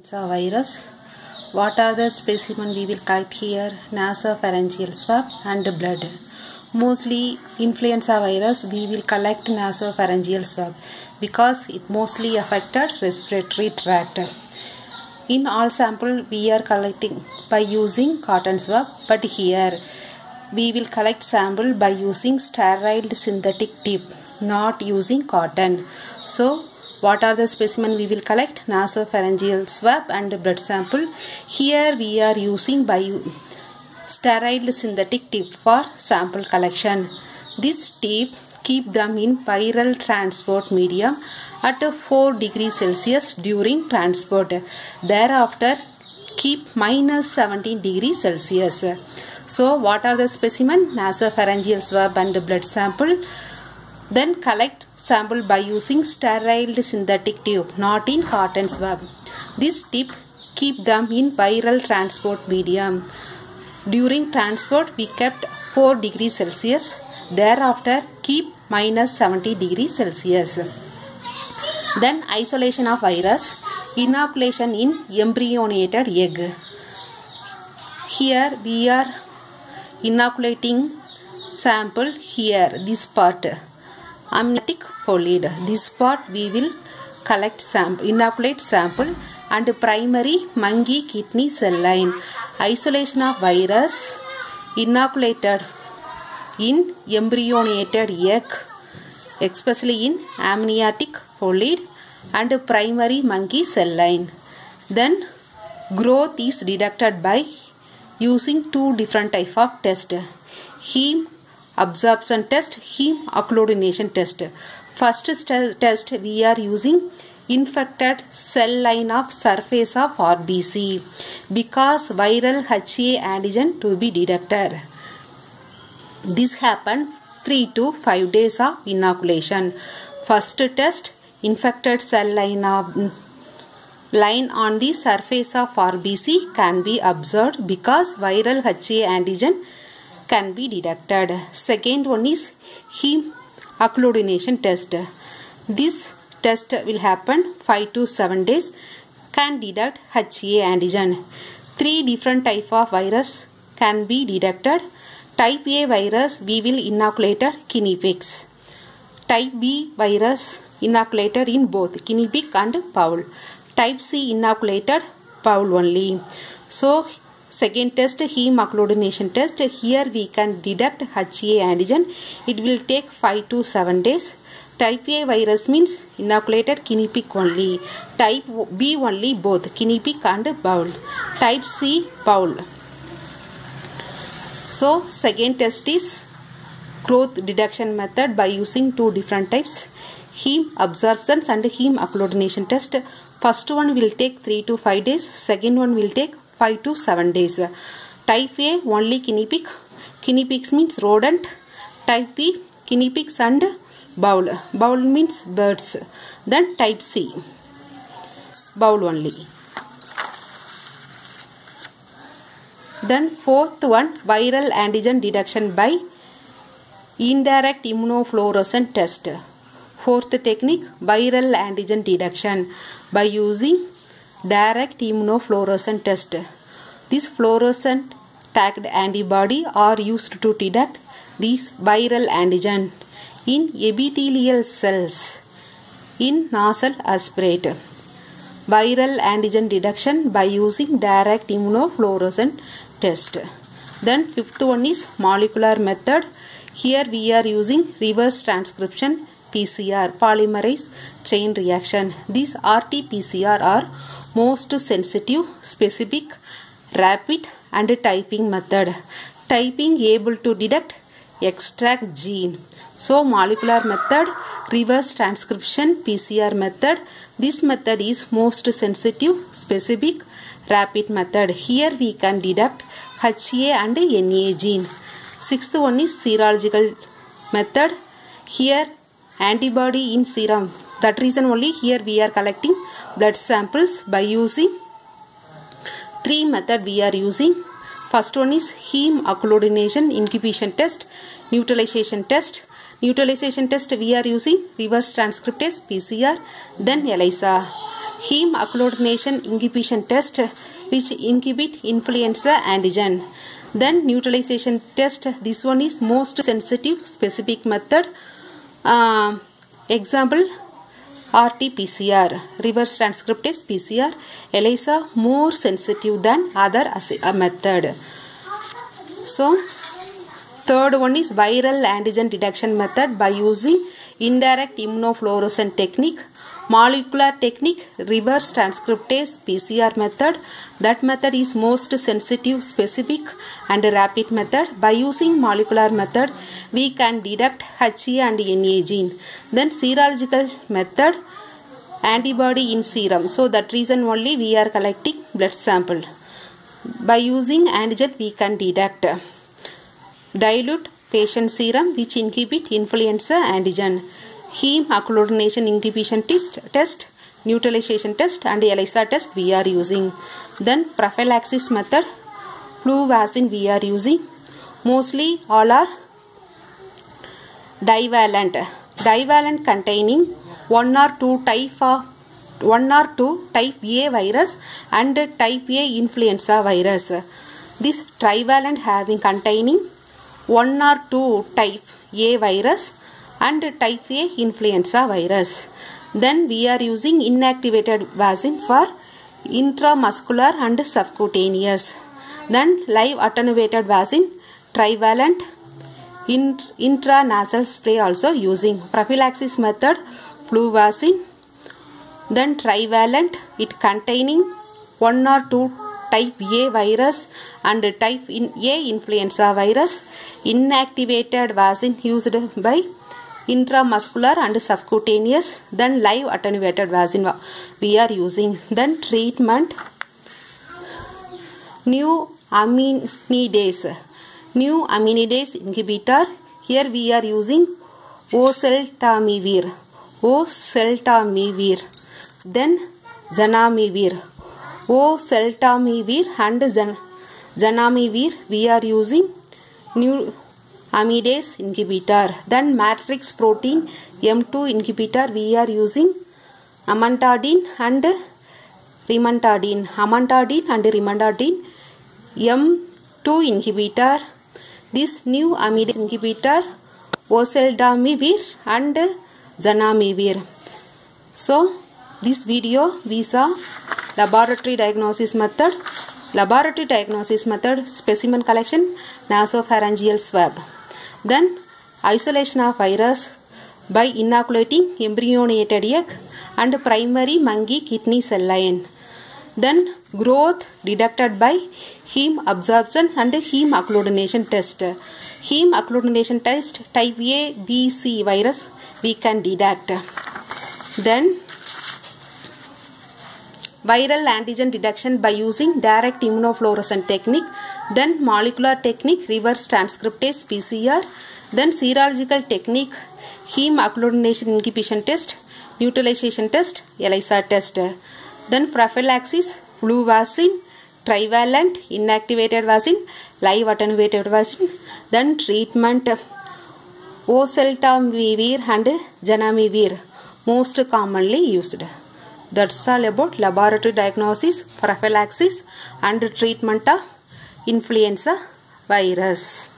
Influenza virus. What are the specimen we will collect here? Nasopharyngeal swab and blood. Mostly influenza virus we will collect nasopharyngeal swab because it mostly affected respiratory tract. In all sample we are collecting by using cotton swab, but here we will collect sample by using sterile synthetic tip, not using cotton. So what are the specimen we will collect? Nasopharyngeal swab and blood sample. Here we are using by sterile synthetic tip for sample collection. This tip keep them in viral transport medium at 4 degrees Celsius during transport. Thereafter keep -17 degrees Celsius. So what are the specimen? Nasopharyngeal swab and blood sample. Then collect sample by using sterile synthetic tube, not in cotton swab. This tip keep them in viral transport medium. During transport we kept 4 degrees Celsius. Thereafter keep -70 degrees Celsius. Then isolation of virus. Inoculation in embryonated egg. Here we are inoculating sample here, this part. Amniotic fluid. This part we will collect sample, inoculate sample and primary monkey kidney cell line. Isolation of virus inoculated in embryonated egg, especially in amniotic fluid and primary monkey cell line. Then growth is detected by using 2 different type of test. Heme absorption test, heme agglutination test. First test we are using infected cell line of surface of RBC because viral HA antigen to be detected. This happened 3 to 5 days of inoculation. First test, infected cell line on the surface of RBC can be observed because viral HA antigen can be detected. Second one is heme agglutination test. This test will happen 5 to 7 days, can detect HA antigen. 3 different type of virus can be detected. Type A virus we will inoculate guinea pigs. Type B virus inoculated in both guinea pig and fowl. Type C inoculated fowl only. So second test, heme agglutination test. Here we can detect HA antigen. It will take 5 to 7 days. Type A virus means inoculated guinea pig only. Type B only both guinea pig and fowl. Type C fowl. So second test is growth detection method by using 2 different types, heme absorption and heme agglutination test. First one will take 3 to 5 days. Second one will take 5 to 7 days. Type A only guinea pig. Guinea pigs means rodent. Type B guinea pigs and fowl. Fowl means birds. Then type C fowl only. Then fourth one, viral antigen detection by indirect immunofluorescence test. Fourth technique, viral antigen detection by using direct immunofluorescence test. This fluorescent tagged antibody are used to detect this viral antigen in epithelial cells in nasal aspirate. Viral antigen detection by using direct immunofluorescence test. Then fifth one is molecular method. Here we are using reverse transcription PCR, polymerase chain reaction. These RT-PCR are most sensitive, specific, rapid and typing method. Typing able to detect extract gene. So molecular method, reverse transcription PCR method. This method is most sensitive, specific, rapid method. Here we can detect HA and NA gene. Sixth one is serological method. Here antibody in serum. That reason only here we are collecting blood samples by using 3 method we are using. First one is heme agglutination incubation test, neutralization test. Neutralization test we are using reverse transcriptase PCR, then ELISA. heme agglutination inhibition test, which inhibit influenza antigen. Then neutralization test, this one is most sensitive specific method. Example, RT-PCR, reverse transcriptase PCR. ELISA more sensitive than other method. So third one is viral antigen detection method by using indirect immunofluorescent technique. Molecular technique, reverse transcriptase PCR method. That method is most sensitive, specific and rapid method. By using molecular method, we can detect HA and NA gene. Then serological method, antibody in serum. So that reason only we are collecting blood sample. By using antigen, we can detect. Dilute patient serum, which inhibit influenza antigen. Heme agglutination inhibition test, neutralization test and ELISA test we are using. Then prophylaxis method, flu vaccine we are using. Mostly all are divalent. Divalent containing one or two type A virus and type A influenza virus. This trivalent having containing one or two type A virus and type A influenza virus. Then we are using inactivated vaccine for intramuscular and subcutaneous. Then live attenuated vaccine, trivalent, intranasal spray also using. Prophylaxis method, flu vaccine. Then trivalent, it containing one or two type A virus and type A influenza virus. Inactivated vaccine used by intramuscular and subcutaneous. Then live attenuated vaccine we are using. Then treatment, new aminidase inhibitor. Here we are using oseltamivir, then zanamivir. Oseltamivir and zanamivir we are using new amidase inhibitor. Then matrix protein M2 inhibitor we are using amantadine and rimantadine. M2 inhibitor. This new amidase inhibitor oseltamivir and zanamivir. So this video we saw laboratory diagnosis method. Specimen collection, nasopharyngeal swab. Then isolation of virus by inoculating embryonated egg and primary monkey kidney cell line. Then growth detected by heme absorption and heme agglutination test. Heme agglutination test, type A, B, C virus we can detect. Then viral antigen detection by using direct immunofluorescent technique. Then molecular technique, reverse transcriptase PCR. Then serological technique, heme agglutination inhibition test, neutralization test, ELISA test. Then prophylaxis, flu vaccine, trivalent, inactivated vaccine, live attenuated vaccine. Then treatment, oseltamivir and zanamivir most commonly used. That's all about laboratory diagnosis, prophylaxis and treatment of influenza virus.